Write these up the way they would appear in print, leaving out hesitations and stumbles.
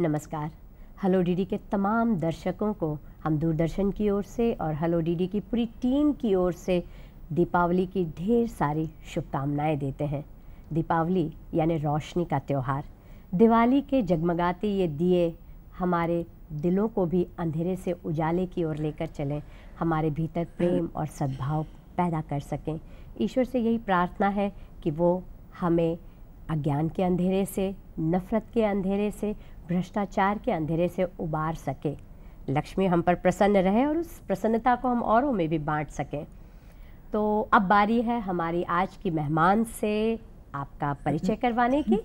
नमस्कार। Hello DD के तमाम दर्शकों को हम दूरदर्शन की ओर से और हेलो डीडी की पूरी टीम की ओर से दीपावली की ढेर सारी शुभकामनाएं देते हैं। दीपावली यानी रोशनी का त्यौहार। दिवाली के जगमगाते ये दिए हमारे दिलों को भी अंधेरे से उजाले की ओर लेकर चलें, हमारे भीतर प्रेम और सद्भाव पैदा कर सकें। ईश्वर से यही प्रार्थना है कि वो हमें अज्ञान के अंधेरे से, नफ़रत के अंधेरे से, भ्रष्टाचार के अंधेरे से उबार सके। लक्ष्मी हम पर प्रसन्न रहे और उस प्रसन्नता को हम औरों में भी बांट सकें। तो अब बारी है हमारी आज की मेहमान से आपका परिचय करवाने की।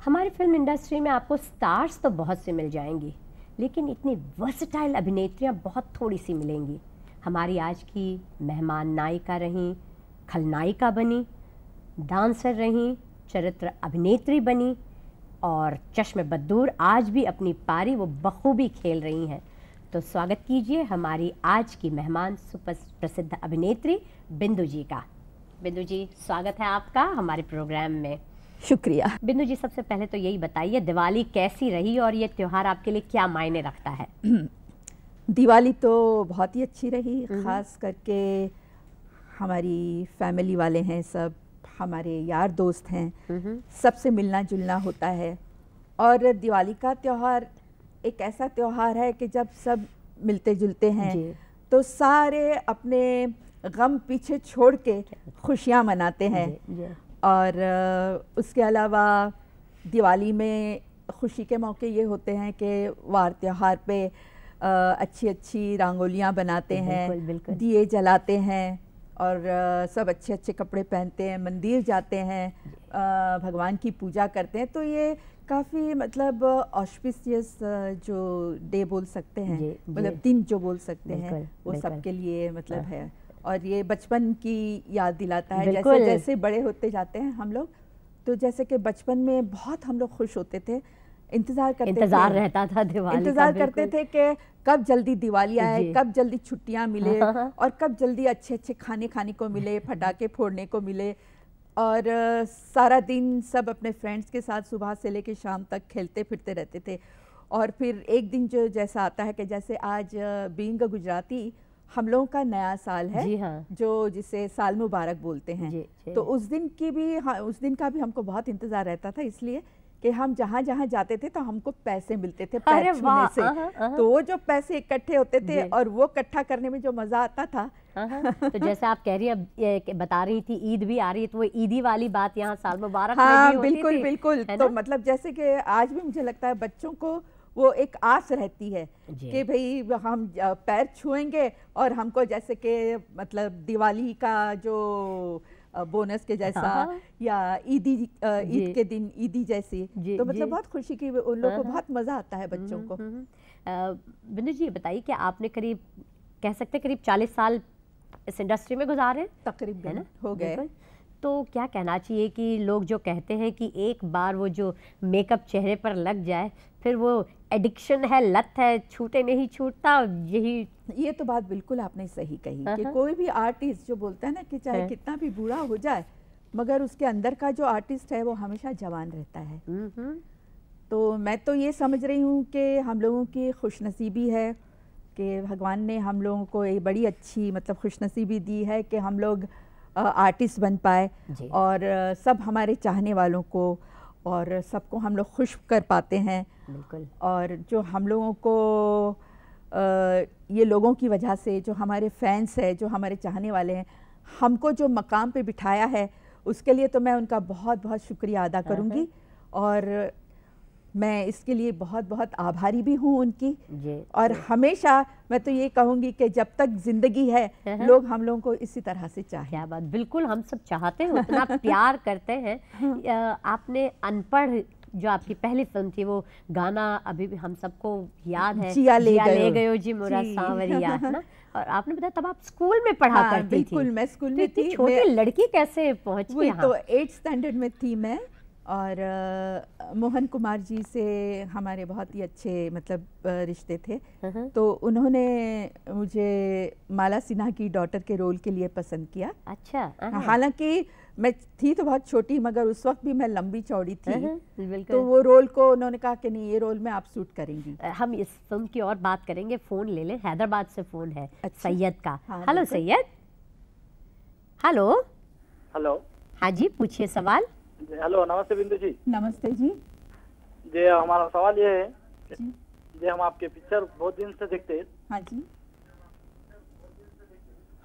हमारी फिल्म इंडस्ट्री में आपको स्टार्स तो बहुत से मिल जाएंगी, लेकिन इतनी वर्सेटाइल अभिनेत्रियां बहुत थोड़ी सी मिलेंगी। हमारी आज की मेहमान नायिका रहीं, खलनायिका बनी, डांसर रहीं, चरित्र अभिनेत्री बनी और चश्मे बद्दूर आज भी अपनी पारी वो बखूबी खेल रही हैं। तो स्वागत कीजिए हमारी आज की मेहमान सुप्रसिद्ध अभिनेत्री बिंदु जी का। बिंदु जी, स्वागत है आपका हमारे प्रोग्राम में। शुक्रिया। बिंदु जी, सबसे पहले तो यही बताइए दिवाली कैसी रही और ये त्यौहार आपके लिए क्या मायने रखता है? दिवाली तो बहुत ही अच्छी रही, ख़ास करके हमारी फैमिली वाले हैं, सब हमारे यार दोस्त हैं, सबसे मिलना जुलना होता है। और दिवाली का त्यौहार एक ऐसा त्यौहार है कि जब सब मिलते जुलते हैं तो सारे अपने गम पीछे छोड़ के खुशियाँ मनाते हैं। और उसके अलावा दिवाली में खुशी के मौके ये होते हैं कि वार त्यौहार पे अच्छी अच्छी रंगोलियाँ बनाते हैं, दिए जलाते हैं और सब अच्छे अच्छे कपड़े पहनते हैं, मंदिर जाते हैं, भगवान की पूजा करते हैं। तो ये काफ़ी मतलब ऑस्पिशियस जो डे बोल सकते हैं, मतलब दिन जो बोल सकते हैं, वो सबके लिए मतलब है। और ये बचपन की याद दिलाता है। जैसे जैसे बड़े होते जाते हैं हम लोग, तो जैसे कि बचपन में बहुत हम लोग खुश होते थे, इंतज़ार रहता था दिवाली का। इंतज़ार करते थे कि कब जल्दी दिवाली आए, कब जल्दी छुट्टियां मिले और कब जल्दी अच्छे अच्छे खाने को मिले, पटाखे फोड़ने को मिले। और सारा दिन सब अपने फ्रेंड्स के साथ सुबह से लेकर शाम तक खेलते फिरते रहते थे। और फिर एक दिन जो जैसा आता है कि जैसे आज बीइंग अ गुजराती हम लोगों का नया साल है, जो जिसे साल मुबारक बोलते हैं। तो उस दिन की भी उस दिन का भी हमको बहुत इंतज़ार रहता था, इसलिए कि हम जहाँ जहाँ जाते थे तो हमको पैसे मिलते थे पैर छूने से। तो वो जो पैसे इकट्ठे होते थे और वो इकट्ठा करने में जो मज़ा आता था। तो जैसे आप कह रही हैं, अब बता रही थी ईद भी आ रही है, तो वो ईदी वाली बात यहाँ साल मुबारक में भी होती बिल्कुल थी, बिल्कुल। तो मतलब जैसे कि आज भी मुझे लगता है बच्चों को वो एक आस रहती है कि भाई हम पैर छुएंगे और हमको जैसे कि मतलब दिवाली का जो बोनस के जैसा या ईद के दिन ईदी जैसी, तो मतलब बहुत खुशी की उन लोगों को बहुत मज़ा आता है बच्चों को। बिंदु जी, बताइए कि आपने करीब कह सकते करीब 40 साल इस इंडस्ट्री में गुजारे तकरीबन हो गए। तो क्या कहना चाहिए कि लोग जो कहते हैं कि एक बार वो जो मेकअप चेहरे पर लग जाए फिर वो एडिक्शन है, लत है, छूटे नहीं छूटता, ये तो बात बिल्कुल आपने सही कही कि कोई भी आर्टिस्ट जो बोलता है ना कि चाहे कितना भी बूढ़ा हो जाए मगर उसके अंदर का जो आर्टिस्ट है वो हमेशा जवान रहता है। तो मैं तो ये समझ रही हूँ कि हम लोगों की खुशनसीबी है कि भगवान ने हम लोगों को एक बड़ी अच्छी मतलब खुशनसीबी दी है कि हम लोग आर्टिस्ट बन पाए और सब हमारे चाहने वालों को और सबको हम लोग खुश कर पाते हैं। बिल्कुल। और जो हम लोगों को ये लोगों की वजह से जो हमारे फैंस है, जो हमारे चाहने वाले हैं, हमको जो मकाम पे बिठाया है उसके लिए तो मैं उनका बहुत बहुत शुक्रिया अदा करूँगी। और मैं इसके लिए बहुत बहुत आभारी भी हूँ उनकी। और हमेशा मैं तो ये कहूँगी कि जब तक जिंदगी है लोग हम लोगों को इसी तरह से चाहें। क्या बात, बिल्कुल हम सब चाहते हैं, उतना प्यार करते हैं। आपने अनपढ़ जो आपकी पहली फिल्म थी वो गाना अभी भी हम सबको याद है, जिया ले गयो जी मोरा सांवरिया, ना? और आपने बताया तब आप स्कूल में पढ़ा करती थी। बिल्कुल, मैं स्कूल में थी। छोटी लड़की कैसे पहुंच गई यहाँ? तो 8th स्टैंडर्ड में थी मैं और मोहन कुमार जी से हमारे बहुत ही अच्छे मतलब रिश्ते थे। तो उन्होंने मुझे माला सिन्हा की डॉटर के रोल के लिए पसंद किया। अच्छा। हालांकि मैं थी तो बहुत छोटी, मगर उस वक्त भी मैं लंबी चौड़ी थी। तो वो रोल को उन्होंने कहा कि नहीं, ये रोल में आप सूट करेंगी। हम इस फिल्म की और बात करेंगे। फोन ले लें, हैदराबाद से फोन है। अच्छा। सैयद का। हाँ, हेलो सैयद। हेलो। हेलो। हाँ जी, पूछिए सवाल। हेलो, नमस्ते बिंदु जी। नमस्ते जी। जी, हमारा सवाल ये है जी, हम आपके पिक्चर बहुत दिन से देखते हैं। हाँ जी।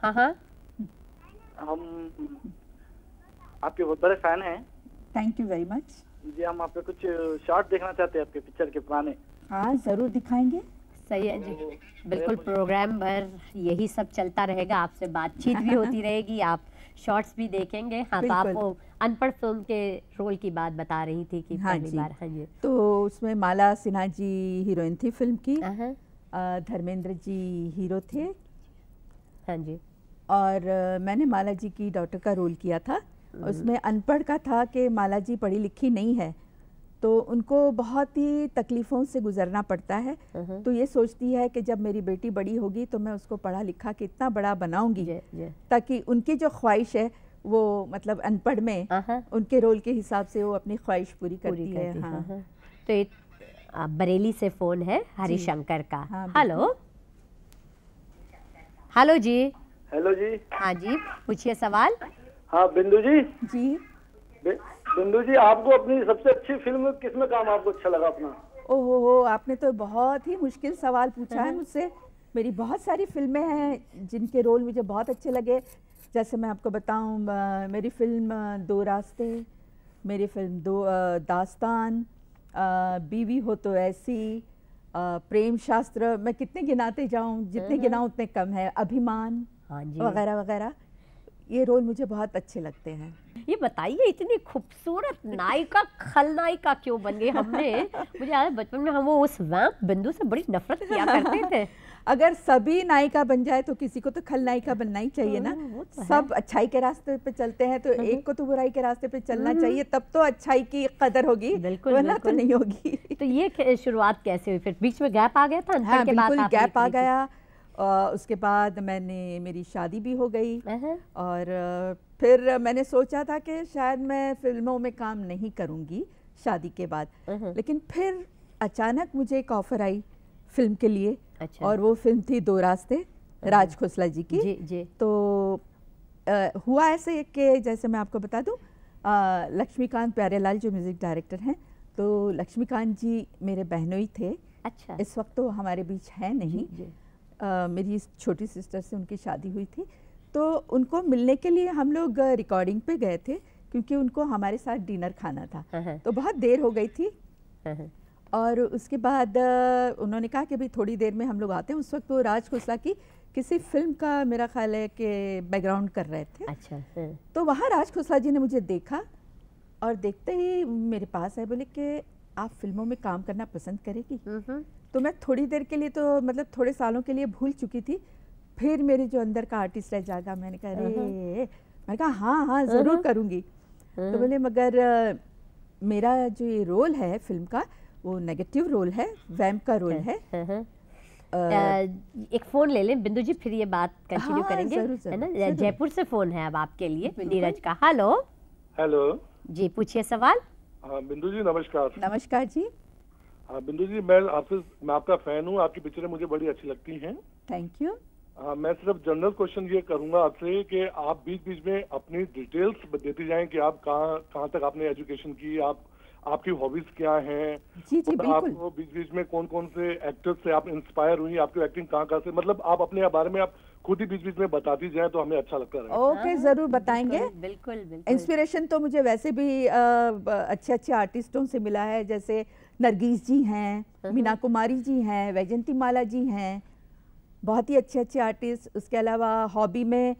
हाँ हाँ। हम आपके बहुत बड़े फैन हैं। थैंक यू वेरी मच जी। हम आपके कुछ शॉर्ट देखना चाहते हैं आपके पिक्चर के पुराने। हाँ, जरूर दिखाएंगे। सही है जी, बिल्कुल। प्रोग्राम भर यही सब चलता रहेगा, आपसे बातचीत भी होती रहेगी, आप शॉर्ट्स भी देखेंगे। हाँ, तो आपको अनपढ़ फिल्म के रोल की बात बता रही थी कि पहली बार। हाँ जी। तो उसमें माला सिन्हा जी हीरोइन थी फिल्म की, धर्मेंद्र जी हीरो थे। हाँ जी। और मैंने माला जी की डॉटर का रोल किया था। उसमें अनपढ़ का था कि माला जी पढ़ी लिखी नहीं है, तो उनको बहुत ही तकलीफ़ों से गुजरना पड़ता है। तो ये सोचती है कि जब मेरी बेटी बड़ी होगी तो मैं उसको पढ़ा लिखा के इतना बड़ा बनाऊंगी ताकि उनकी जो ख्वाहिश है वो मतलब अनपढ़ में उनके रोल के हिसाब से वो अपनी ख्वाहिश पूरी करती है। हाँ। तो ये बरेली से फोन है हरिशंकर का। हेलो। हेलो जी। हेलो जी। हाँ जी, पूछिए सवाल। हाँ बिंदु जी। जी। बिंदु जी, आपको अपनी सबसे अच्छी फिल्म किसमें काम आपको अच्छा लगा अपना? ओहो, आपने तो बहुत ही मुश्किल सवाल पूछा है मुझसे। मेरी बहुत सारी फिल्में हैं जिनके रोल मुझे बहुत अच्छे लगे। जैसे मैं आपको बताऊं, मेरी फिल्म दो रास्ते, मेरी फिल्म दास्तान, बीवी हो तो ऐसी, प्रेम शास्त्र, मैं कितने गिनाते जाऊं, जितने गिनाऊं उतने कम है, अभिमान वगैरह वगैरह। ये रोल मुझे बहुत अच्छे लगते हैं। ये बताइए, इतनी खूबसूरत नायिका खलनायिका क्यों बन गई? हमने मुझे याद है बचपन में हम वो उस वैम्प बिंदु से बड़ी नफरत किया करते थे। अगर सभी नायिका बन जाए तो किसी को तो खलनायिका बनना ही चाहिए ना। तो सब अच्छाई के रास्ते पे चलते हैं तो एक को तो बुराई के रास्ते पे चलना चाहिए, तब तो अच्छाई की कदर होगी, वरना तो नहीं होगी। तो ये शुरुआत कैसे हुई? फिर बीच में गैप आ गया था? हाँ, बिल्कुल गैप आ गया। उसके बाद मेरी शादी भी हो गई और फिर मैंने सोचा था कि शायद मैं फिल्मों में काम नहीं करूंगी शादी के बाद। लेकिन फिर अचानक मुझे एक ऑफर आई फिल्म के लिए। अच्छा। और वो फिल्म थी दो रास्ते, राज खोसला जी की। जी। तो हुआ ऐसे कि जैसे मैं आपको बता दूं, लक्ष्मीकांत प्यारेलाल जो म्यूजिक डायरेक्टर हैं, तो लक्ष्मीकांत जी मेरे बहनोई थे। अच्छा। इस वक्त तो हमारे बीच है नहीं। जी। मेरी छोटी सिस्टर से उनकी शादी हुई थी, तो उनको मिलने के लिए हम लोग रिकॉर्डिंग पे गए थे क्योंकि उनको हमारे साथ डिनर खाना था। तो बहुत देर हो गई थी और उसके बाद उन्होंने कहा कि भाई थोड़ी देर में हम लोग आते हैं। उस वक्त वो राज खोसला की किसी फिल्म का मेरा ख्याल है कि बैकग्राउंड कर रहे थे। अच्छा। तो वहाँ राज खोसला जी ने मुझे देखा और देखते ही मेरे पास आए, बोले कि आप फिल्मों में काम करना पसंद करेगी? तो मैं थोड़ी देर के लिए तो मतलब थोड़े सालों के लिए भूल चुकी थी। फिर मेरे जो अंदर का आर्टिस्ट रह जागा, मैंने कहा हाँ हाँ ज़रूर करूँगी। तो बोले मगर मेरा जो ये रोल है फिल्म का वो नेगेटिव रोल है, वैम्प का रोल है। एक फ़ोन ले लें बिंदु जी, फिर ये बात कंटिन्यू करेंगे, है ना? जयपुर से फ़ोन है अब आपके लिए, नीरज का। हेलो। हेलो जी, पूछिए सवाल। हाँ बिंदु जी, नमस्कार। नमस्कार जी। हाँ बिंदु जी, मैं आपका फैन हूँ, आपकी पिक्चरें मुझे बड़ी अच्छी लगती हैं। Thank you. मैं सिर्फ जनरल क्वेश्चन ये करूंगा आपसे कि आप बीच बीच में अपनी डिटेल्स देती जाएं कि आप कहाँ तक आपने एजुकेशन की, आपकी हॉबीज क्या हैं। जी जी, बिल्कुल। आपको बीच बीच में कौन कौन से एक्टर्स से आप इंस्पायर हुई, आपकी एक्टिंग कहाँ से, मतलब आप अपने बारे में आप खुद ही बीच बीच में बताती जाए तो हमें अच्छा लगता है। ओके, जरूर बताएंगे। बिल्कुल। इंस्पिरेशन तो मुझे वैसे भी अच्छे अच्छे आर्टिस्टों से मिला है, जैसे नरगिस जी हैं, मीना कुमारी जी हैं, वैजंती माला जी हैं, बहुत ही अच्छे आर्टिस्ट। उसके अलावा हॉबी में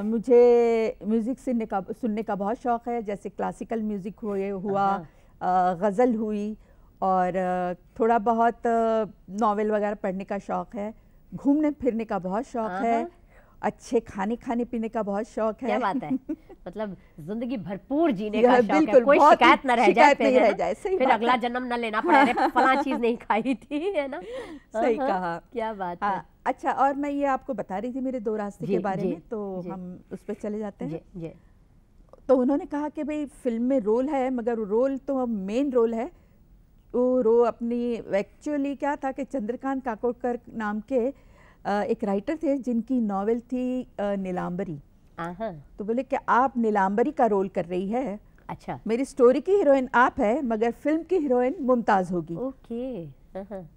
मुझे म्यूज़िक सुनने का बहुत शौक़ है, जैसे क्लासिकल म्यूज़िक हुआ, गज़ल हुई, और थोड़ा बहुत नॉवेल वगैरह पढ़ने का शौक़ है। घूमने फिरने का बहुत शौक़ है अच्छे खाने पीने का बहुत शौक है। क्या बात है, मतलब जिंदगी भरपूर जीने का शौक है, बिल्कुल, कोई बहुत शिकायत न रह जाए, शिकायत नहीं रह जाए, सही फिर बात अगला है। जन्म न लेना पड़े, अरे फलां चीज नहीं खाई थी, है ना। सही कहा। क्या बात है। हाँ, अच्छा, और मैं ये आपको बता रही थी मेरे दो रास्ते के बारे में, तो जी। हम उस पर चले जाते हैं। जी। तो उन्होंने कहा कि भाई फिल्म में रोल है, मगर रोल तो मेन रोल है वो अपनी एक्चुअली क्या था कि चंद्रकांत काकोडकर नाम के एक राइटर थे जिनकी नॉवेल थी नीलांबरी। तो बोले कि आप नीलांबरी का रोल कर रही है। अच्छा। मेरी स्टोरी की हीरोइन आप है, मगर फिल्म की हीरोइन मुमताज होगी। ओके।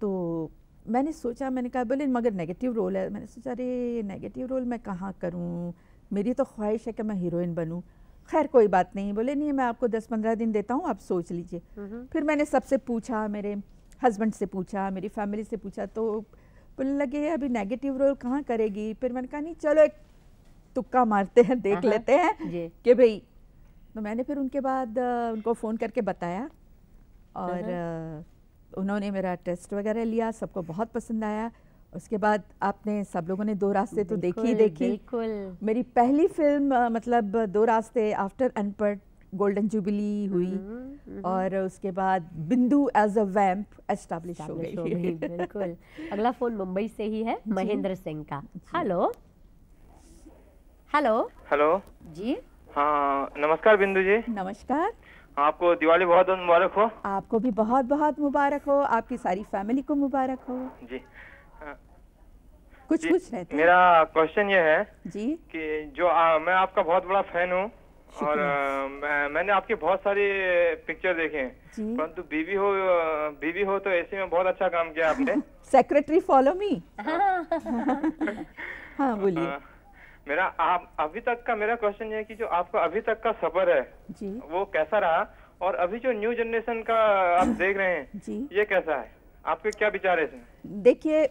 तो मैंने सोचा, मैंने कहा बोले मगर नेगेटिव रोल है। मैंने सोचा अरे नेगेटिव रोल मैं कहाँ करूँ, मेरी तो ख्वाहिश है कि मैं हीरोइन बनूँ। खैर कोई बात नहीं, बोले नहीं मैं आपको 10-15 दिन देता हूँ, आप सोच लीजिए। फिर मैंने सबसे पूछा, मेरे हस्बैंड से पूछा, मेरी फैमिली से पूछा, तो बोलने लगे अभी नेगेटिव रोल कहाँ करेगी। फिर मैंने कहा नहीं चलो एक तुक्का मारते हैं, देख लेते हैं कि भाई। तो मैंने फिर उनके बाद उनको फ़ोन करके बताया और उन्होंने मेरा टेस्ट वगैरह लिया, सबको बहुत पसंद आया। उसके बाद आपने सब लोगों ने दो रास्ते तो देखी। बिल्कुल। मेरी पहली फिल्म मतलब दो रास्ते आफ्टर अनपढ़ गोल्डन जुबली हुई और उसके बाद बिंदु एज अ वैम्प एस्टैब्लिश हो गई। बिल्कुल। अगला फोन मुंबई से ही है, महेंद्र सिंह का। हेलो हेलो हेलो जी। हाँ नमस्कार बिंदु जी। नमस्कार। आपको दिवाली बहुत बहुत मुबारक हो। आपको भी बहुत बहुत मुबारक हो, आपकी सारी फैमिली को मुबारक हो जी। कुछ रहते हैं। मेरा क्वेश्चन ये है जी कि जो मैं आपका बहुत बड़ा फैन हूँ और मैंने आपकी बहुत सारी पिक्चर देखे हैं, परंतु बीवी हो तो ऐसे में बहुत अच्छा काम किया आपने। Secretary follow me. हाँ बोलिए। मेरा अभी तक का मेरा क्वेश्चन ये है कि जो आपका अभी तक का सफर है जी वो कैसा रहा, और अभी जो न्यू जनरेशन का आप देख रहे हैं जी ये कैसा है, आपके क्या विचार है इसमें? देखिए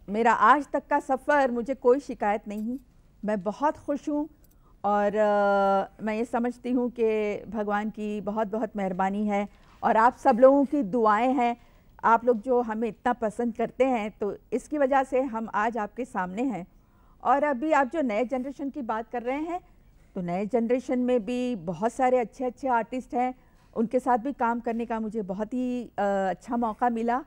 मेरा आज तक का सफ़र, मुझे कोई शिकायत नहीं, मैं बहुत खुश हूँ और मैं ये समझती हूँ कि भगवान की बहुत बहुत मेहरबानी है और आप सब लोगों की दुआएं हैं। आप लोग जो हमें इतना पसंद करते हैं तो इसकी वजह से हम आज आपके सामने हैं। और अभी आप जो नए जनरेशन की बात कर रहे हैं तो नए जनरेशन में भी बहुत सारे अच्छे अच्छे आर्टिस्ट हैं, उनके साथ भी काम करने का मुझे बहुत ही अच्छा मौका मिला।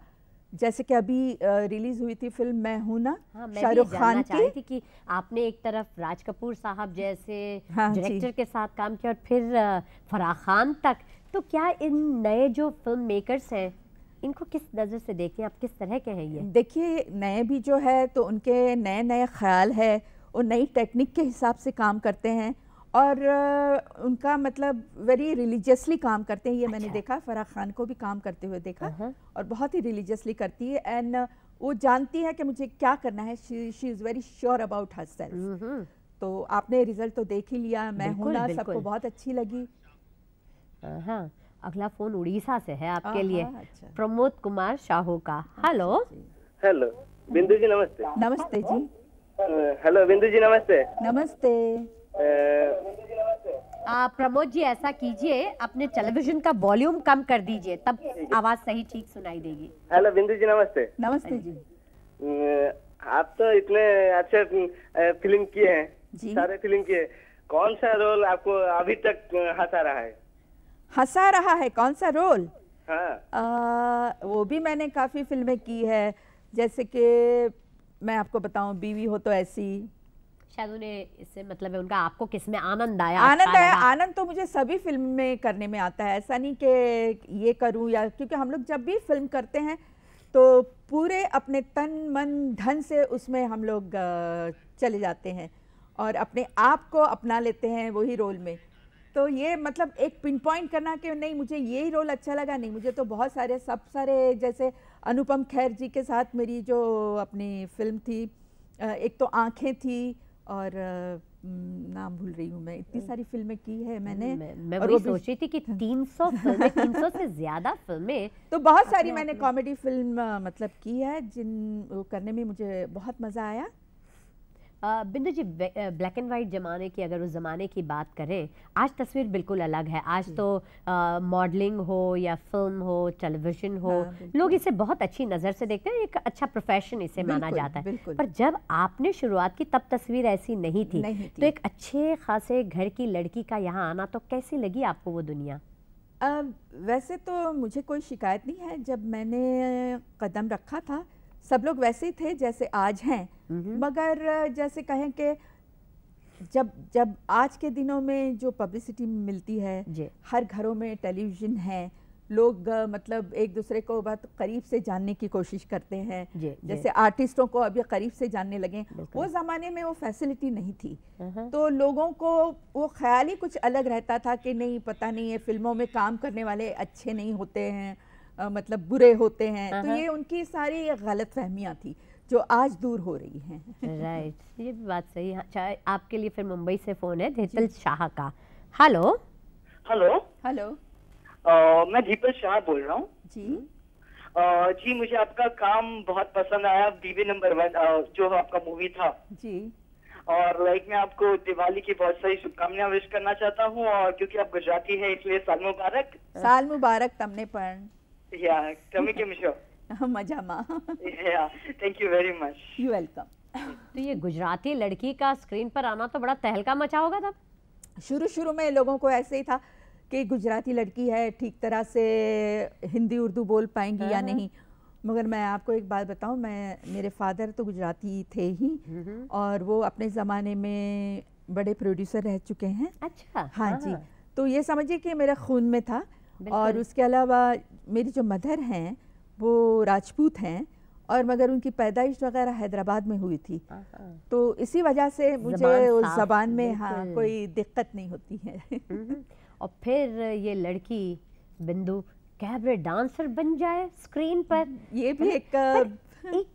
जैसे कि अभी रिलीज हुई थी फिल्म मैं हूं ना, शाहरुख खान की। थी कि आपने एक तरफ राज कपूर साहब जैसे डायरेक्टर के साथ काम किया और फिर फराह खान तक, तो क्या इन नए जो फिल्म मेकर्स हैं इनको किस नज़र से देखते हैं आप, किस तरह के हैं ये? देखिए नए भी जो है तो उनके नए नए ख्याल है, वो नई टेक्निक के हिसाब से काम करते हैं और उनका मतलब वेरी रिलीजियसली काम करते हैं। ये मैंने देखा, फराह खान को भी काम करते हुए देखा और बहुत ही रिलीजियसली करती है एंड वो जानती है कि मुझे क्या करना है। She is very sure about herself. तो आपने रिजल्ट तो देख ही लिया, मैं हूं ना, सबको बहुत अच्छी लगी। हाँ, अगला फोन उड़ीसा से है आपके लिए। अच्छा। प्रमोद कुमार शाहू का। हेलो हेलो बिंदु जी नमस्ते। नमस्ते जी। हेलो बिंदु जी नमस्ते। नमस्ते। प्रमोद जी ऐसा कीजिए, अपने टेलीविजन का वॉल्यूम कम कर दीजिए, तब आवाज सही ठीक सुनाई देगी। हेलो बिंदु जी नमस्ते। नमस्ते जी। आप तो इतने अच्छे फिल्म किए हैं जी, सारे फिल्म किए, कौन सा रोल आपको अभी तक हंसा रहा है? हंसा रहा है कौन सा रोल? हाँ। वो भी मैंने काफ़ी फिल्में की है, जैसे कि मैं आपको बताऊं बीवी हो तो ऐसी। शायद उन्हें इससे मतलब है उनका आपको किसमें आनंद आया? आनंद तो मुझे सभी फिल्म में करने में आता है, ऐसा नहीं कि ये करूं या, क्योंकि हम लोग जब भी फिल्म करते हैं तो पूरे अपने तन मन धन से उसमें हम लोग चले जाते हैं और अपने आप को अपना लेते हैं वही रोल में। तो ये मतलब एक पिन पॉइंट करना कि नहीं मुझे यही रोल अच्छा लगा, नहीं, मुझे तो बहुत सारे सब सारे, जैसे अनुपम खेर जी के साथ मेरी जो अपनी फिल्म थी, एक तो आंखें थी और नाम भूल रही हूँ मैं, इतनी सारी फिल्में की है मैंने। मैं वही सोच रही थी कि 300 फिल्में, 300 से ज्यादा फिल्में तो बहुत सारी मैंने कॉमेडी फिल्म मतलब की है जिन करने में मुझे बहुत मज़ा आया। बिंदु जी, ब्लैक एंड वाइट ज़माने की अगर उस ज़माने की बात करें, आज तस्वीर बिल्कुल अलग है। आज तो मॉडलिंग हो या फिल्म हो, टेलीविज़न हो, लोग इसे बहुत अच्छी नज़र से देखते हैं, एक अच्छा प्रोफेशन इसे माना जाता है। पर जब आपने शुरुआत की तब तस्वीर ऐसी नहीं थी। तो एक अच्छे खासे घर की लड़की का यहाँ आना, तो कैसी लगी आपको वो दुनिया? वैसे तो मुझे कोई शिकायत नहीं है। जब मैंने कदम रखा था सब लोग वैसे ही थे जैसे आज हैं, मगर जैसे कहें कि जब आज के दिनों में जो पब्लिसिटी मिलती है, हर घरों में टेलीविज़न है, लोग मतलब एक दूसरे को बहुत करीब से जानने की कोशिश करते हैं, जैसे आर्टिस्टों को अभी करीब से जानने लगे। वो ज़माने में वो फैसिलिटी नहीं थी, तो लोगों को वो ख्याल ही कुछ अलग रहता था कि नहीं, पता नहीं है फिल्मों में काम करने वाले अच्छे नहीं होते हैं, मतलब बुरे होते हैं। तो ये उनकी सारी गलत फहमियाँ थी जो आज दूर हो रही हैं। राइट, ये भी बात सही है। अच्छा, आपके लिए फिर मुंबई से फ़ोन है धीतल शाह का। हेलो हेलो हेलो, मैं धीतल शाह बोल रहा हूँ जी। जी, मुझे आपका काम बहुत पसंद आया, बीवी नंबर 1 जो आपका मूवी था जी। और मैं आपको दिवाली की बहुत सारी शुभकामनाएं विश करना चाहता हूँ, और क्योंकि आप गुजराती हैं इसलिए साल मुबारक। साल मुबारक तमने पण। या कमी के मिशो मजामा। या thank you very much. You welcome. तो ये गुजराती लड़की का स्क्रीन पर आना तो बड़ा तहलका मचा होगा तब? शुरू में लोगों को ऐसे ही था कि गुजराती लड़की है, ठीक तरह से हिंदी उर्दू बोल पाएंगी या नहीं। मगर मैं आपको एक बात बताऊं, मेरे फादर तो गुजराती थे ही, और वो अपने ज़माने में बड़े प्रोड्यूसर रह चुके हैं। अच्छा। हाँ जी, तो ये समझिए कि मेरा खून में था। और उसके अलावा मेरी जो मदर हैं वो राजपूत हैं, और मगर उनकी पैदाइश वगैरह हैदराबाद में हुई थी, तो इसी वजह से मुझे उस ज़बान में कोई दिक्कत नहीं होती है। और फिर ये लड़की बिंदु कैबरे डांसर बन जाए स्क्रीन पर, ये भी एक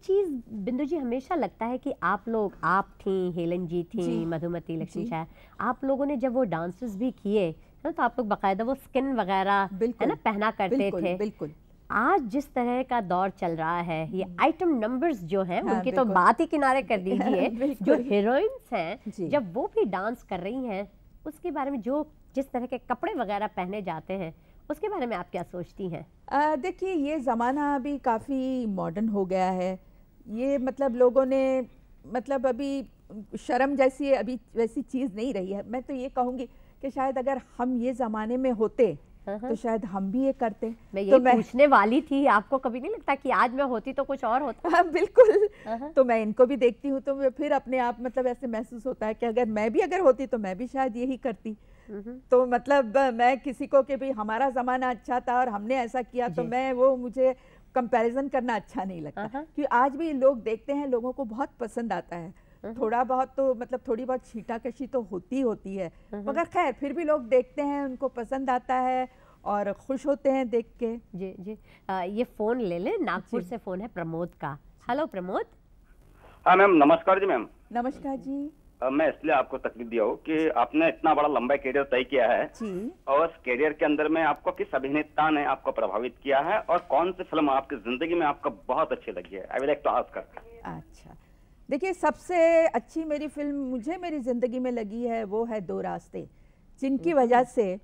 चीज़ बिंदु जी हमेशा लगता है कि आप थी, हेलन जी थी, मधुमती लक्ष्मी शाह, आप लोगों ने जब वो डांसेस भी किए ना, तो आप लोग बाकायदा वो स्किन वगैरह है ना पहना करते थे। बिल्कुल। आज जिस तरह का दौर चल रहा है, ये आइटम नंबर्स जो हैं उनकी तो बात ही किनारे कर दीजिए। जो हीरोइंस हैं जब वो भी डांस कर रही हैं, उसके बारे में जिस तरह के कपड़े वगैरह पहने जाते हैं, उसके बारे में आप क्या सोचती हैं? देखिए, ये ज़माना अभी काफ़ी मॉडर्न हो गया है। ये मतलब लोगों ने मतलब अभी शर्म जैसी अभी वैसी चीज़ नहीं रही है। मैं तो ये कहूँगी कि शायद अगर हम ये ज़माने में होते तो शायद हम भी ये करते। मैं ये पूछने वाली थी, आपको कभी नहीं लगता कि आज मैं होती तो कुछ और होता? हाँ बिल्कुल। तो मैं इनको भी देखती हूँ तो फिर अपने आप मतलब ऐसे महसूस होता है कि अगर होती तो मैं भी शायद यही करती। तो मतलब मैं किसी को कि भाई हमारा ज़माना अच्छा था और हमने ऐसा किया, तो मुझे कंपैरिजन करना अच्छा नहीं लगता। क्योंकि आज भी लोग देखते हैं, लोगों को बहुत पसंद आता है। थोड़ा बहुत तो मतलब थोड़ी बहुत छींटाकशी तो होती है, मगर खैर फिर भी लोग देखते हैं, उनको पसंद आता है और खुश होते हैं देख के। जी जी। ये फ़ोन ले लें, नागपुर से फ़ोन है प्रमोद का। हेलो प्रमोद। हाँ मैम, नमस्कार जी। मैम नमस्कार जी। मैं इसलिए आपको तकलीफ दिया हूँ कि आपने इतना बड़ा लंबा कैरियर तय किया है जी, और उस कैरियर के अंदर में आपको किस अभिनेता ने आपको प्रभावित किया है और कौन सी फिल्म आपकी जिंदगी में आपको बहुत अच्छी लगी है? I will like to ask. अच्छा, देखिए, सबसे अच्छी मेरी फिल्म मुझे मेरी ज़िंदगी में लगी है वो है दो रास्ते, जिनकी वजह से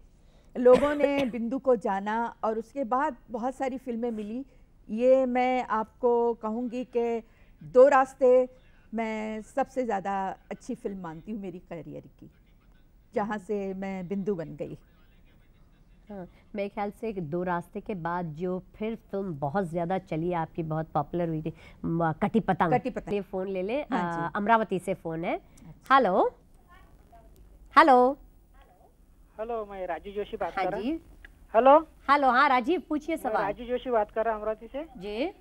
लोगों ने बिंदु को जाना और उसके बाद बहुत सारी फिल्में मिली। ये मैं आपको कहूँगी कि दो रास्ते मैं सबसे ज़्यादा अच्छी फिल्म मानती हूँ मेरी करियर की, जहाँ से मैं बिंदु बन गई। हाँ, मेरे ख्याल से दो रास्ते के बाद जो फिर फिल्म बहुत ज़्यादा चली, आपकी बहुत पॉपुलर हुई थी, कटी पतंग। ये फ़ोन ले लें। अमरावती से फ़ोन है। हेलो हेलो हेलो, मैं राजू जोशी बात कर रहा हूँ। Hello hello. हाँ राजीव, पूछिए सवाल। राजू जोशी बात कर रहा हूँ अमरावती से जी।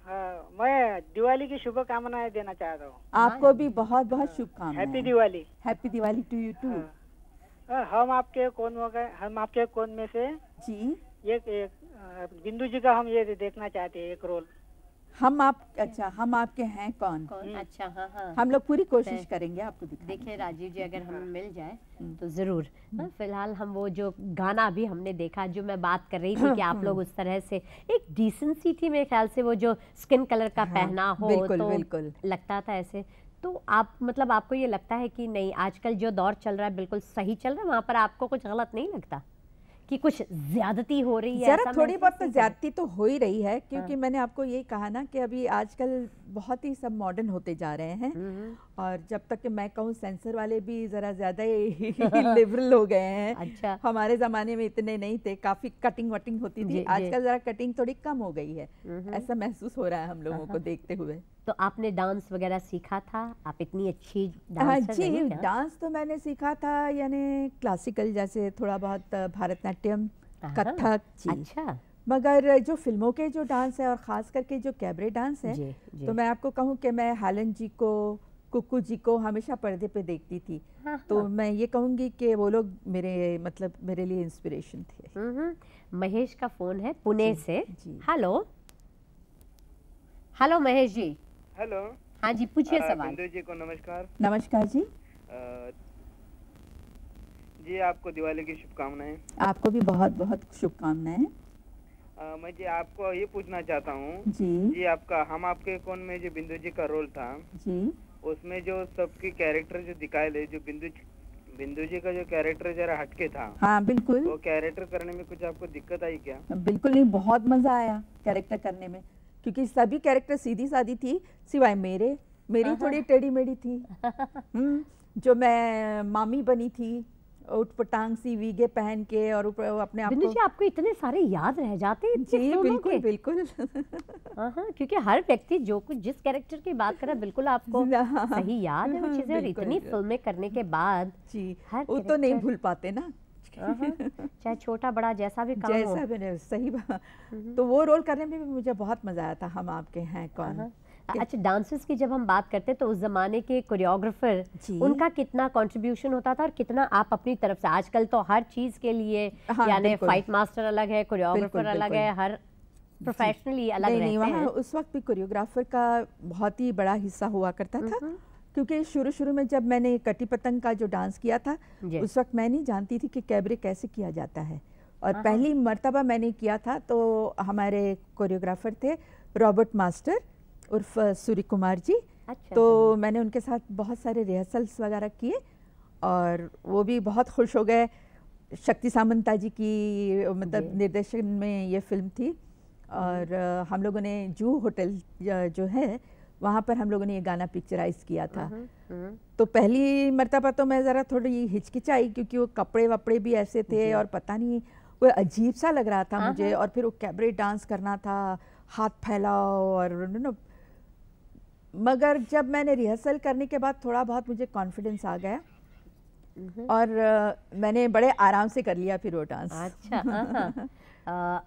हाँ, मैं दिवाली की शुभकामनाएं देना चाहता हूँ। आपको भी बहुत बहुत शुभकामनाएं। Happy Diwali. Happy Diwali to you too. हम आपके कौन में से जी एक बिंदु जी का हम ये देखना चाहते हैं, एक रोल। हम आपके हैं कौन। अच्छा, हाँ हाँ, हम लोग पूरी कोशिश करेंगे आपको दिखाने। देखिए राजीव जी, अगर हमें मिल जाए तो ज़रूर। फिलहाल हम वो जो गाना भी हमने देखा, जो मैं बात कर रही थी कि आप लोग उस तरह से एक डिसेंसी थी मेरे ख्याल से, वो जो स्किन कलर का पहना हो, बिल्कुल, तो बिल्कुल। लगता था ऐसे। तो आप मतलब आपको ये लगता है कि नहीं, आजकल जो दौर चल रहा है बिल्कुल सही चल रहा है, वहाँ पर आपको कुछ गलत नहीं लगता कि कुछ ज्यादती हो रही है? जरा थोड़ी बहुत तो ज्यादती तो हो ही रही है, क्योंकि मैंने आपको यही कहा ना कि अभी आजकल बहुत ही सब मॉडर्न होते जा रहे हैं, और जब तक कि मैं कहूँ सेंसर वाले भी जरा ज्यादा ही लिबरल हो गए हैं। अच्छा। हमारे जमाने में इतने नहीं थे, काफी कटिंग वटिंग होती थी, आजकल जरा कटिंग थोड़ी कम हो गई है, ऐसा महसूस हो रहा है हम लोगों को देखते हुए। तो आपने डांस वगैरह सीखा था? आप इतनी अच्छी हाँ डांसर जी, रही ना? डांस तो मैंने सीखा था, यानी क्लासिकल जैसे थोड़ा बहुत भरतनाट्यम, कथक जी। अच्छा। मगर जो फिल्मों के जो डांस है और ख़ास करके जो कैबरे डांस है, जी। तो मैं आपको कहूँ कि मैं हेलन जी को, कुकू जी को हमेशा पर्दे पे देखती थी। तो मैं ये कहूँगी कि वो लोग मेरे लिए इंस्पिरेशन थे। महेश का फ़ोन है पुणे से। Hello hello Mahesh ji. Hello. हाँ जी, पूछिए सवाल। बिंदु जी को नमस्कार। नमस्कार जी। जी आपको दिवाली की शुभकामनाएं। आपको भी बहुत बहुत शुभकामनाएं। मैं जी आपको ये पूछना चाहता हूँ जी आपका हम आपके कौन में जो बिंदु जी का रोल था जी, उसमें जो सबके कैरेक्टर जो दिखाए ले, जो बिंदु जी का जो कैरेक्टर जरा हटके था। हाँ बिल्कुल। वो कैरेक्टर करने में कुछ आपको दिक्कत आई क्या? बिल्कुल नहीं, बहुत मजा आया कैरेक्टर करने में, क्योंकि सभी कैरेक्टर सीधी सादी थी सिवाय मेरी थोड़ी टेढ़ी मेढ़ी थी। जो मैं मामी बनी थी, उटपटांग सी वीगे पहन के, और अपने आप को। आपको इतने सारे याद रह जाते हैं? जी बिल्कुल बिल्कुल। हाँ, क्योंकि हर व्यक्ति जो कुछ जिस कैरेक्टर की बात कर रहा है बिल्कुल आपको सही याद है वो चीजें, और इतनी फिल्में करने के बाद जी वो तो नहीं भूल पाते ना, चाहे छोटा बड़ा जैसा भी काम हो। जैसा भी सही बात। तो वो रोल करने में भी मुझे बहुत मजा आया था, हम आपके हैं कौन। अच्छा, डांसर्स की जब हम बात करते हैं तो उस जमाने के कोरियोग्राफर, उनका कितना कंट्रीब्यूशन होता था और कितना आप अपनी तरफ से? आजकल तो हर चीज के लिए यानी फाइट मास्टर अलग है, कोरियोग्राफर अलग है, हर प्रोफेशनली अलग रहते हैं। वहाँ उस वक्त भी कोरियोग्राफर का बहुत ही बड़ा हिस्सा हुआ करता था, क्योंकि शुरू में जब मैंने कटी पतंग का जो डांस किया था, उस वक्त मैं नहीं जानती थी कि कैबरे कैसे किया जाता है, और पहली मर्तबा मैंने किया था तो हमारे कोरियोग्राफर थे रॉबर्ट मास्टर उर्फ सूर्य कुमार जी। अच्छा, तो मैंने उनके साथ बहुत सारे रिहर्सल्स वगैरह किए, और वो भी बहुत खुश हो गए। शक्ति सामंता जी की निर्देशन में ये फिल्म थी, और हम लोगों ने जू होटल जो है वहाँ पर हम लोगों ने ये गाना पिक्चराइज किया था। तो पहली मर्तबा तो मैं ज़रा थोड़ी हिचकिचाई, क्योंकि वो कपड़े वपड़े भी ऐसे थे और पता नहीं वो अजीब सा लग रहा था मुझे, और फिर वो कैबरे डांस करना था, हाथ फैलाओ, और मगर जब मैंने रिहर्सल करने के बाद थोड़ा बहुत मुझे कॉन्फिडेंस आ गया, और मैंने बड़े आराम से कर लिया फिर वो डांस। अच्छा।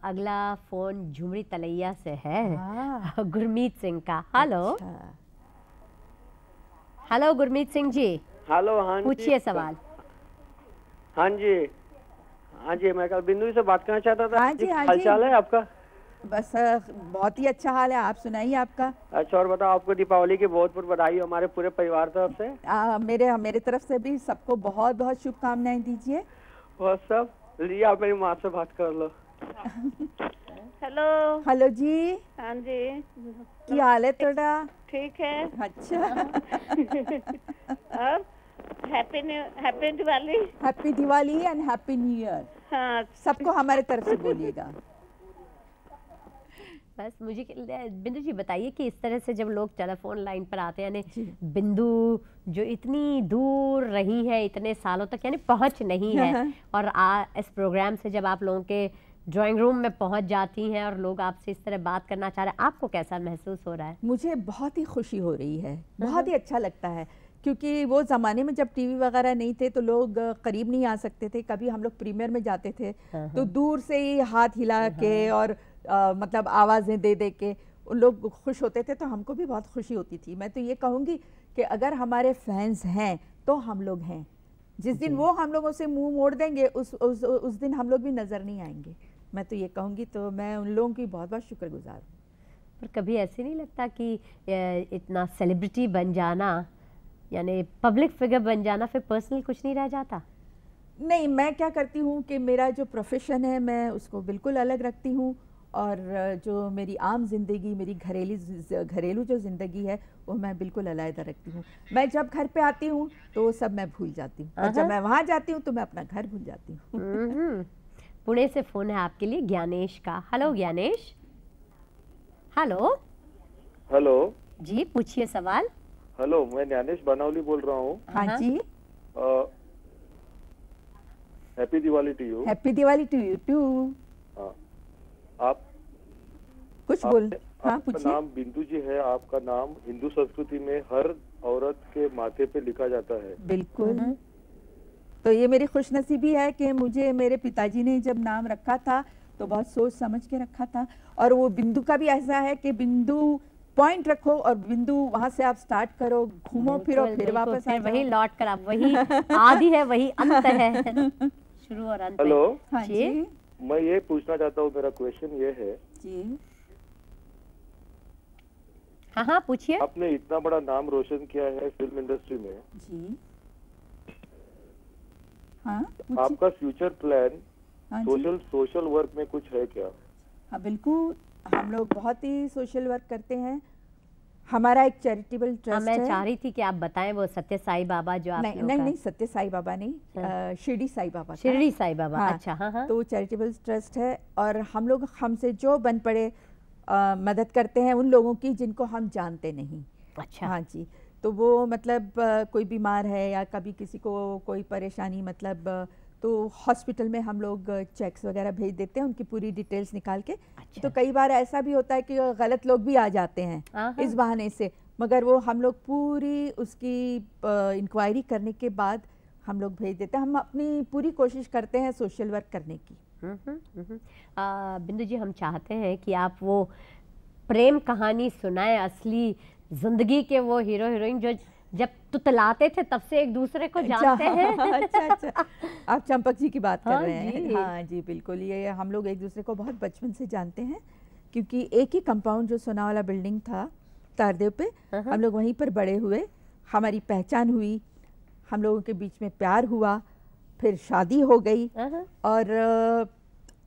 अगला फोन झुमरी तलैया से है, गुरमीत सिंह का। Hello hello Gurmeet Singh ji. Hello. हाँ, पूछिए सवाल। हाँ जी, मैं कल बिंदु से बात करना चाहता था। हाँ जी, हाल चाल है आपका? बस बहुत ही अच्छा हाल है, आप सुनाइए आपका। अच्छा, और बताओ, आपको दीपावली की बहुत बहुत बधाई हो हमारे पूरे परिवार तरफ से। मेरे तरफ से भी सबको बहुत बहुत शुभकामनाएं दीजिए। बहुत सब ली, आप मेरी माँ से बात कर लो। हेलो जी। हाँ जी, क्या हाल है थोड़ा? ठीक है। अच्छा। और happy Diwali. Happy Diwali and happy new year. हाँ, सबको हमारे तरफ से बोलिएगा। बस मुझे बिंदु जी बताइए कि इस तरह से जब लोग टेलीफोन लाइन पर आते हैं, यानी बिंदु जो इतनी दूर रही है इतने सालों तक, यानी पहुंच नहीं है, और इस प्रोग्राम से जब आप लोगों के ड्राइंग रूम में पहुंच जाती हैं और लोग आपसे इस तरह बात करना चाह रहे हैं, आपको कैसा महसूस हो रहा है? मुझे बहुत ही खुशी हो रही है, बहुत ही अच्छा लगता है, क्योंकि वो ज़माने में जब टीवी वगैरह नहीं थे तो लोग करीब नहीं आ सकते थे। कभी हम लोग प्रीमियर में जाते थे तो दूर से ही हाथ हिला के और मतलब आवाज़ें दे दे के उन लोग खुश होते थे, तो हमको भी बहुत खुशी होती थी। मैं तो ये कहूँगी कि अगर हमारे फैंस हैं तो हम लोग हैं। जिस दिन वो हम लोगों से मुंह मोड़ देंगे उस दिन हम लोग भी नज़र नहीं आएंगे। मैं तो ये कहूँगी, तो मैं उन लोगों की बहुत बहुत शुक्रगुजार हूँ। पर कभी ऐसे नहीं लगता कि इतना सेलिब्रिटी बन जाना, यानी पब्लिक फिगर बन जाना, फिर पर्सनल कुछ नहीं रह जाता? नहीं, मैं क्या करती हूँ कि मेरा जो प्रोफेशन है मैं उसको बिल्कुल अलग रखती हूँ, और जो मेरी आम जिंदगी, मेरी घरेलू जो ज़िंदगी है वो मैं बिल्कुल अलग रखती हूँ। मैं जब घर पे आती हूँ तो वो सब मैं भूल जाती हूँ, और जब मैं वहाँ जाती हूँ तो मैं अपना घर भूल जाती हूँ। पुणे से फोन है आपके लिए ज्ञानेश का। हेलो ज्ञानेश। हेलो। हेलो जी, पूछिए सवाल। हेलो, मैं ज्ञानेश बनावली बोल रहा हूँ। हाँ जी। Happy Diwali to you. Happy Diwali to you too. आप कुछ बोल। हाँ, आपका नाम बिंदु जी है। आपका नाम हिंदू संस्कृति में हर औरत के माथे पे लिखा जाता है। बिल्कुल। तो ये मेरी खुशनसीबी है कि मुझे मेरे पिताजी ने जब नाम रखा था तो बहुत सोच समझ के रखा था, और वो बिंदु का भी ऐसा है कि बिंदु पॉइंट रखो और बिंदु वहां से आप स्टार्ट करो, घूमो फिरो, फिर वापस आ वही लौट कर आप, वही आदि है वही अंत है, शुरू और अंत। हेलो। हाँ जी। मैं ये पूछना चाहता हूँ, मेरा क्वेश्चन ये है जी। हाँ पूछिए। आपने इतना बड़ा नाम रोशन किया है फिल्म इंडस्ट्री में जी। हाँ, आपका फ्यूचर प्लान हाँ सोशल वर्क में कुछ है क्या? हाँ बिल्कुल, हम लोग बहुत ही सोशल वर्क करते हैं। हमारा एक चैरिटेबल ट्रस्ट है। मैं चाह रही थी कि आप बताएं वो सत्य साई बाबा जो आप नहीं सत्य साई बाबा नहीं, शिरडी साई बाबा। शिरडी साई बाबा। हाँ, अच्छा। हाँ। तो चैरिटेबल ट्रस्ट है, और हम लोग हमसे जो बन पड़े मदद करते हैं उन लोगों की जिनको हम जानते नहीं। अच्छा। हाँ जी। तो वो मतलब कोई बीमार है या कभी किसी को कोई परेशानी, मतलब तो हॉस्पिटल में हम लोग चेक्स वगैरह भेज देते हैं, उनकी पूरी डिटेल्स निकाल के। अच्छा। तो कई बार ऐसा भी होता है कि गलत लोग भी आ जाते हैं इस बहाने से, मगर वो हम लोग पूरी उसकी इंक्वायरी करने के बाद हम लोग भेज देते हैं। हम अपनी पूरी कोशिश करते हैं सोशल वर्क करने की। बिंदु जी, हम चाहते हैं कि आप वो प्रेम कहानी सुनाए, असली जिंदगी के वो हीरो हीरोइन जो जब तुतलाते थे तब से एक दूसरे को जानते हैं। अच्छा। आप चंपक जी की बात कर रहे हैं? हाँ जी बिल्कुल। ये हम लोग एक दूसरे को बहुत बचपन से जानते हैं, क्योंकि एक ही कंपाउंड जो सोनावाला बिल्डिंग था तारदेव पे, हम लोग वहीं पर बड़े हुए। हमारी पहचान हुई, हम लोगों के बीच में प्यार हुआ, फिर शादी हो गई, और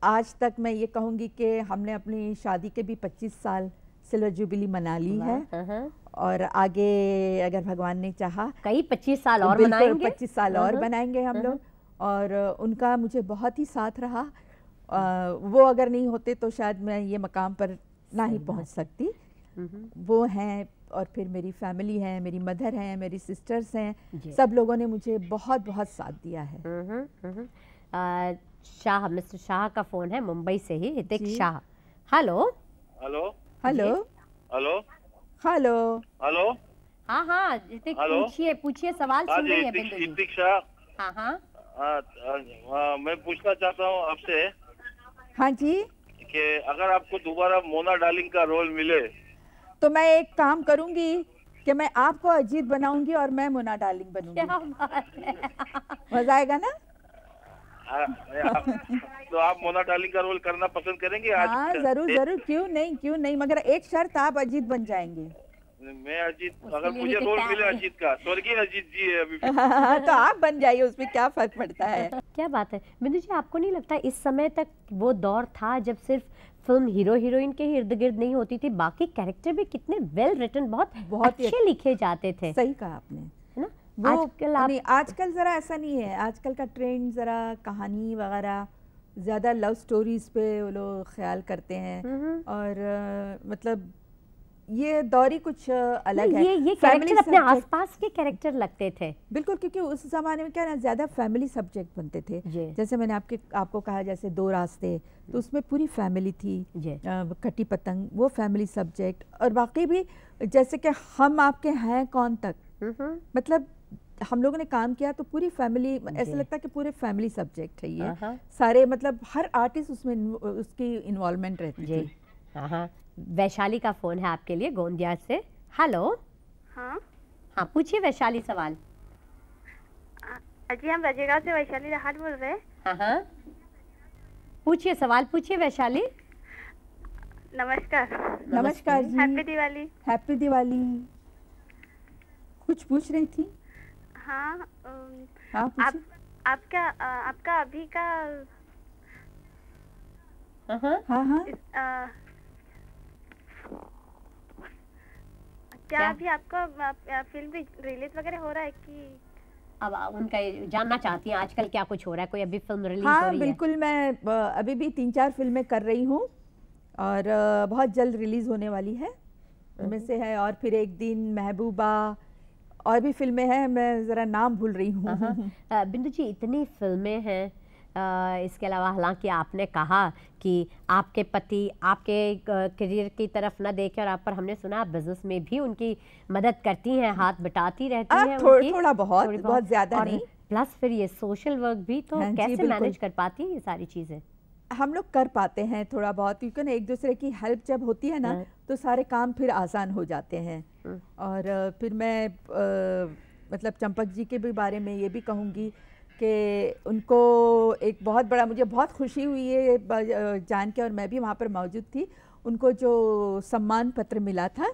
आज तक मैं ये कहूँगी कि हमने अपनी शादी के भी 25 साल सिल्वर जुबली मना ली है, और आगे अगर भगवान ने चाहा कई 25 साल और मनाएंगे। 25 साल और बनाएंगे हम लोग। और उनका मुझे बहुत ही साथ रहा। वो अगर नहीं होते तो शायद मैं ये मकाम पर ना ही पहुंच सकती। वो हैं, और फिर मेरी फैमिली है, मेरी मदर हैं, मेरी सिस्टर्स हैं, सब लोगों ने मुझे बहुत बहुत साथ दिया है। शाह, मिस्टर शाह का फोन है मुंबई से ही, Hitik Shah. Hello. Hello. Hello. Hello. Hello. Hello. हाँ हितिक, पूछिए सवाल सुन रही है बिंदु जी। हितिक शाह। हाँ। मैं पूछना चाहता हूँ आपसे। हाँ जी। कि अगर आपको दोबारा मोना डार्लिंग का रोल मिले तो मैं एक काम करूंगी कि मैं आपको अजीत बनाऊंगी और मैं मोना डार्लिंग बनूंगी। क्या बात है। मजा आएगा ना? तो आप मोना डार्लिंग का रोल करना पसंद करेंगे? हाँ जरूर, क्यों नहीं, मगर एक शर्त, आप अजीत बन जाएंगे। मैं अजीत, अगर मुझे रोल मिले अजीत का, स्वर्गीय अजीत जी है अभी। तो आप बन जाइए, उसमें क्या फर्क पड़ता है। क्या बात है बिंदु जी, आपको नहीं लगता इस समय तक वो दौर था जब सिर्फ फिल्म हीरो हीरोइन के इर्द गिर्द नहीं होती थी, बाकी कैरेक्टर भी कितने वेल रिटन, बहुत अच्छे लिखे जाते थे। सही कहा आपने, है ना? वो आजकल जरा ऐसा नहीं है। आजकल का ट्रेंड जरा कहानी वगैरह ज्यादा लव स्टोरीज पे वो लोग ख्याल करते हैं, और मतलब ये दौर ही कुछ अलग है। ये कैरेक्टर अपने आसपास के कैरेक्टर लगते थे। बिल्कुल, क्योंकि उस जमाने में क्या ना ज्यादा फैमिली सब्जेक्ट बनते थे। जैसे मैंने आपको कहा, जैसे 2 रास्ते, तो उसमें पूरी फैमिली थी। कटी पतंग वो फैमिली सब्जेक्ट, और बाकी भी जैसे कि हम आपके हैं कौन तक, मतलब हम लोगों ने काम किया तो पूरी फैमिली, ऐसा लगता है कि पूरे फैमिली सब्जेक्ट है ये सारे, मतलब हर आर्टिस्ट उसमें उसकी इन्वॉल्वमेंट रहती थी। वैशाली का फोन है आपके लिए गोंदिया से। हेलो। हाँ पूछिए वैशाली सवाल। जी हम रजेगांव से वैशाली राहत बोल रहे हैं। हाँ पूछिए सवाल, पूछिए वैशाली। नमस्कार। नमस्कार जी। हैप्पी दिवाली। हैप्पी दिवाली। कुछ पूछ रही थी? हाँ, पूछिए। आपका अभी का हाँ क्या अभी आपका फिल्म रिलीज वगैरह हो रहा है कि? अब उनका जानना चाहती हैं आजकल क्या कुछ हो रहा है, कोई अभी फिल्म रिलीज हाँ, हो रही है? बिल्कुल। मैं अभी भी 3-4 फिल्में कर रही हूँ और बहुत जल्द रिलीज होने वाली है। उनमें से है और फिर एक दिन, महबूबा, और भी फिल्में हैं, मैं ज़रा नाम भूल रही हूँ। बिंदु जी, इतनी फिल्में हैं, इसके अलावा हालांकि आपने कहा कि आपके पति आपके करियर की तरफ न देखें और आप पर हमने सुना बिजनेस में भी उनकी मदद करती हैं, हाथ बटाती रहती हैं थोड़ा बहुत ज़्यादा नहीं। प्लस फिर ये सोशल वर्क भी, तो कैसे मैनेज कर पाती हैं ये सारी चीज़ें? हम लोग कर पाते हैं थोड़ा बहुत, क्योंकि ना एक दूसरे की हेल्प जब होती है ना तो सारे काम फिर आसान हो जाते हैं। और फिर मैं मतलब चंपक जी के भी बारे में ये भी कहूँगी कि उनको एक बहुत बड़ा, मुझे बहुत खुशी हुई है जान के, और मैं भी वहाँ पर मौजूद थी, उनको जो सम्मान पत्र मिला था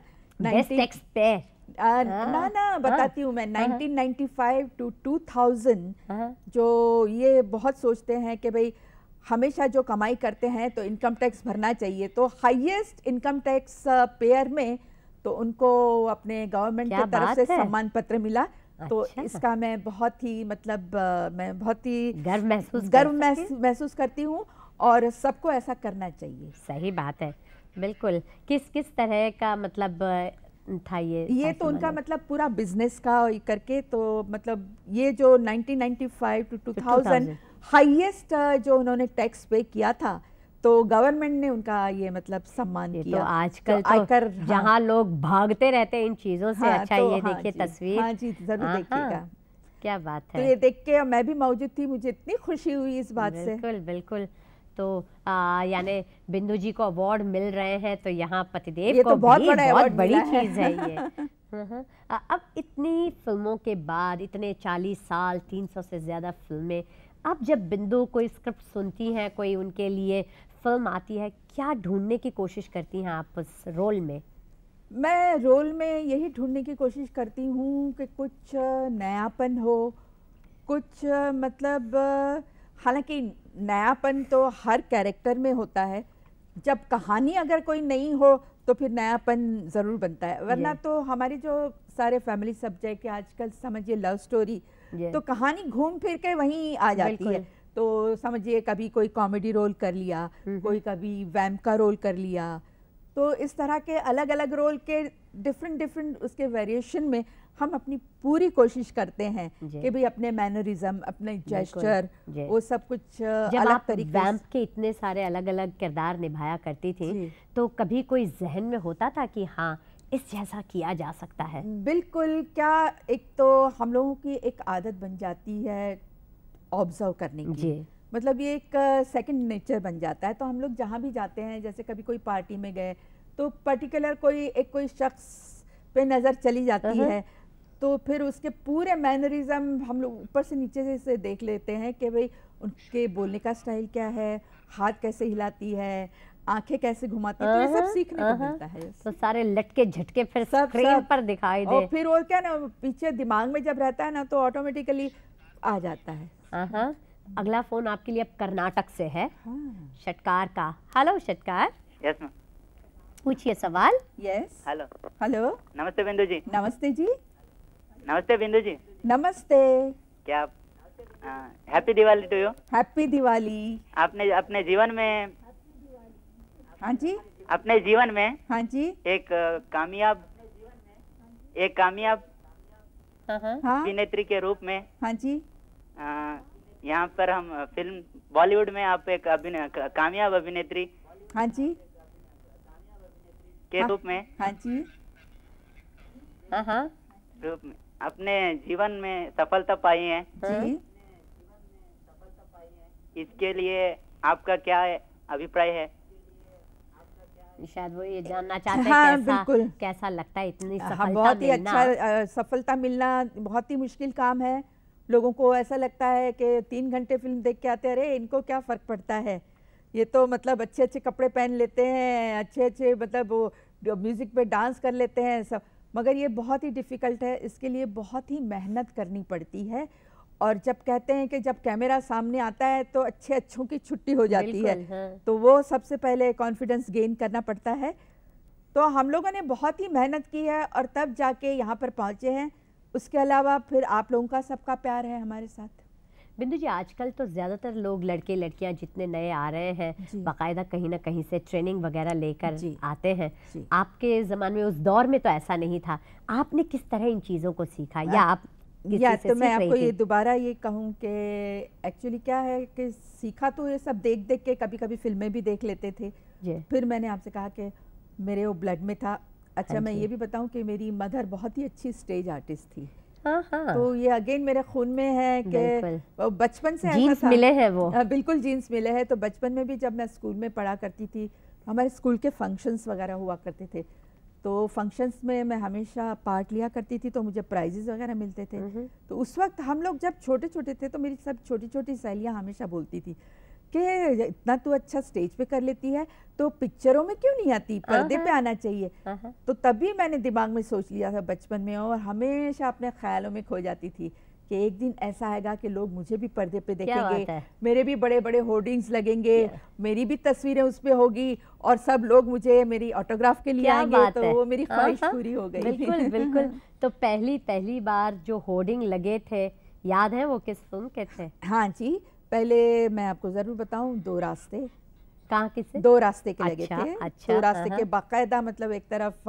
ना बताती हूँ मैं, 1995 to 2000, जो ये बहुत सोचते हैं कि भाई हमेशा जो कमाई करते हैं तो इनकम टैक्स भरना चाहिए, तो हाईएस्ट इनकम टैक्स पेयर में तो उनको अपने गवर्नमेंट की तरफ से सम्मान पत्र मिला। तो इसका मैं बहुत ही मैं बहुत ही गर्व महसूस करती हूँ और सबको ऐसा करना चाहिए। सही बात है, बिल्कुल। किस किस तरह का था ये तो उनका पूरा बिजनेस का करके, तो ये जो 1995 to 2000 हाईएस्ट जो उन्होंने टैक्स पे किया था, तो गवर्नमेंट ने उनका ये सम्मान किया। तो आजकल तो जहाँ लोग भागते रहते हैं इन चीजों से, अच्छा ये देखिए तस्वीर। हाँ जी, जरूर देखिएगा। क्या बात है। तो ये देख के मैं भी मौजूद थी, मुझे इतनी खुशी हुई इस बात से। बिल्कुल बिल्कुल। तो यानी बिंदु जी को अवार्ड मिल रहे हैं, तो यहाँ पतिदेव को तो बहुत बड़ी चीज है ये। अब इतनी फिल्मों के बाद, इतने 40 साल, 300 से ज्यादा फिल्में, अब जब बिंदु कोई स्क्रिप्ट सुनती हैं, कोई उनके लिए फिल्म आती है, क्या ढूंढने की कोशिश करती हैं आप उस रोल में? मैं रोल में यही ढूंढने की कोशिश करती हूँ कि कुछ नयापन हो, कुछ हालांकि नयापन तो हर कैरेक्टर में होता है, जब कहानी अगर कोई नहीं हो तो फिर नयापन ज़रूर बनता है, वरना तो हमारी जो सारे फैमिली सब्जेक्ट है आजकल, समझिए लव स्टोरी, तो कहानी घूम फिर के वहीं आ जाती है। तो समझिए कभी कोई कॉमेडी रोल कर लिया, कोई कभी वैम्प का रोल कर लिया, तो इस तरह के अलग अलग रोल के डिफरेंट उसके वेरिएशन में हम अपनी पूरी कोशिश करते हैं कि भाई अपने मैनरिज्म, अपने जेस्चर, वो सब कुछ अलग तरीके से। वैम्प के इतने सारे अलग अलग किरदार निभाया करती थी, तो कभी कोई जहन में होता था कि हाँ इस जैसा किया जा सकता है? बिल्कुल। क्या, एक तो हम लोगों की एक आदत बन जाती है ऑब्जर्व करने की, ये एक सेकंड नेचर बन जाता है। तो हम लोग जहाँ भी जाते हैं, जैसे कभी कोई पार्टी में गए तो पर्टिकुलर कोई शख्स पे नज़र चली जाती है, तो फिर उसके पूरे मैनरिज्म हम लोग ऊपर से नीचे से देख लेते हैं कि भाई उनके बोलने का स्टाइल क्या है, हाथ कैसे हिलाती है, आंखें कैसे घुमाती है, तो ये सब सीखने को मिलता है। तो सारे लटके झटके फिर स्क्रीन पर दिखाई दे, और फिर वो क्या ना, पीछे दिमाग में जब रहता है ना तो ऑटोमेटिकली आ जाता है। अगला फोन आपके लिए अब कर्नाटक से है, षटकार का। हेलो षटकार। Yes ma'am. पूछिए सवाल। यस। हेलो। नमस्ते बिंदु जी। नमस्ते जी। नमस्ते बिंदु जी। नमस्ते। क्या happy Diwali to you. Happy Diwali. आपने अपने जीवन में, हाँ जी, अपने जीवन में, हाँ जी, एक कामयाब अभिनेत्री के रूप में, हाँ जी, यहाँ पर हम फिल्म बॉलीवुड में आप एक कामयाब अभिनेत्री, हाँ जी, के रूप में, हाँ जी, रूप में अपने जीवन में सफलता पाई है जी। इसके लिए आपका क्या अभिप्राय है? शायद वो ये जानना चाहते हैं कैसा लगता है इतनी सफलता बहुत ही अच्छा सफलता मिलना बहुत ही मुश्किल काम है। लोगों को ऐसा लगता है कि 3 घंटे फिल्म देख के आते, अरे इनको क्या फर्क पड़ता है। ये तो मतलब अच्छे अच्छे कपड़े पहन लेते हैं, अच्छे अच्छे मतलब वो म्यूज़िक पे डांस कर लेते हैं सब, मगर ये बहुत ही डिफ़िकल्ट है, इसके लिए बहुत ही मेहनत करनी पड़ती है। और जब कहते हैं कि जब कैमरा सामने आता है तो अच्छे अच्छों की छुट्टी हो जाती है, हाँ। तो वो सबसे पहले कॉन्फिडेंस गेन करना पड़ता है। तो हम लोगों ने बहुत ही मेहनत की है और तब जाके यहाँ पर पहुँचे हैं। उसके अलावा फिर आप लोगों का सबका प्यार है हमारे साथ। बिंदु जी, आजकल तो ज़्यादातर लोग लड़के लड़कियां जितने नए आ रहे हैं बाकायदा कहीं ना कहीं से ट्रेनिंग वगैरह लेकर आते हैं। आपके ज़माने में, उस दौर में तो ऐसा नहीं था। आपने किस तरह इन चीज़ों को सीखा, या आप या तो मैं आपको ये दोबारा ये कहूँ कि एक्चुअली क्या है कि सीखा तो ये सब देख देख के, कभी कभी फिल्में भी देख लेते थे। फिर मैंने आपसे कहा कि मेरे वो ब्लड में था। अच्छा, मैं ये भी बताऊं कि मेरी मदर बहुत ही अच्छी स्टेज आर्टिस्ट थी। तो ये अगेन मेरे खून में है कि बचपन से जीन्स मिले हैं वो। बिल्कुल जीन्स मिले हैं। तो बचपन में भी जब मैं स्कूल में पढ़ा करती थी, हमारे स्कूल के फंक्शंस वगैरह हुआ करते थे, तो फंक्शंस में मैं हमेशा पार्ट लिया करती थी, तो मुझे प्राइजेस वगैरह मिलते थे। तो उस वक्त हम लोग जब छोटे छोटे थे तो मेरी सब छोटी छोटी सहेलियाँ हमेशा बोलती थी कि इतना तू अच्छा स्टेज पे कर लेती है तो पिक्चरों में क्यों नहीं आती, पर्दे पे आना चाहिए। तो तभी मैंने दिमाग में सोच लिया था बचपन में, और हमेशा अपने ख्यालों में खो जाती थी कि एक दिन ऐसा आएगा कि लोग मुझे भी पर्दे पे देखेंगे, मेरे भी बड़े बड़े होर्डिंग्स लगेंगे, मेरी भी तस्वीरें उस पे होगी और सब लोग मुझे मेरी ऑटोग्राफ के लिए आएंगे। तो वो मेरी ख्वाहिश पूरी हो गई। बिल्कुल बिल्कुल। तो पहली बार जो होर्डिंग लगे थे, याद है वो किस फिल्म के थे? हाँ जी, पहले मैं आपको जरूर बताऊं, दो रास्ते। कहाँ किसे? दो रास्ते के लगे थे। अच्छा, दो रास्ते के बाकायदा, मतलब एक तरफ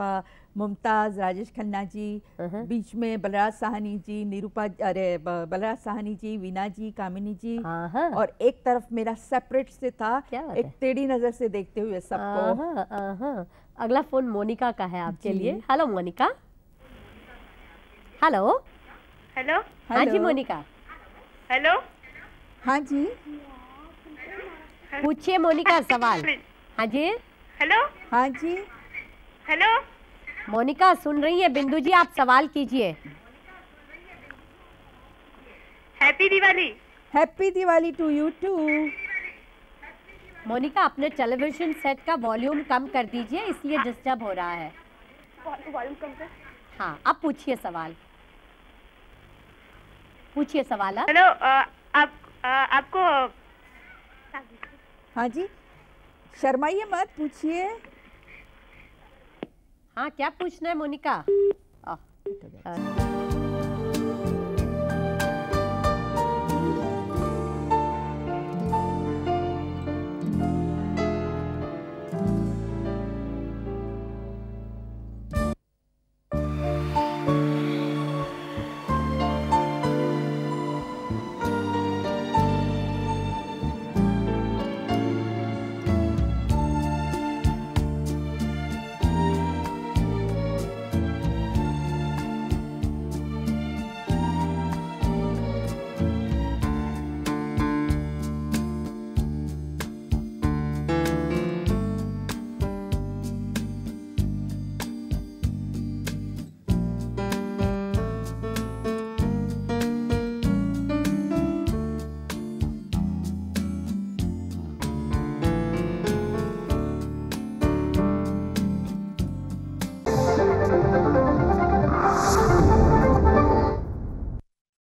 मुमताज राजेश खन्ना जी, बीच में बलराज साहनी जी, बलराज साहनी जी, वीना जी, कामिनी जी, और एक तरफ मेरा सेपरेट से था, एक टेढ़ी नजर से देखते हुए सबको। अगला फोन मोनिका का है आपके लिए। हेलो मोनिका। Hello hello. हाँ जी मोनिका। हेलो। हाँ जी, पूछिए मोनिका सवाल। हाँ जी। हेलो। हाँ जी। हेलो। मोनिका सुन रही है बिंदु जी, आप सवाल कीजिए। Happy Diwali. Happy Diwali to you too. Monica, अपने टेलीविजन सेट का वॉल्यूम कम कर दीजिए, इसलिए डिस्टर्ब हो रहा है। वॉल्यूम कम कर। हाँ, अब पूछिए सवाल। पूछिए सवाल। हेलो, आपको हाँ जी, शर्माइए मत, पूछिए। हाँ, क्या पूछना है मोनिका?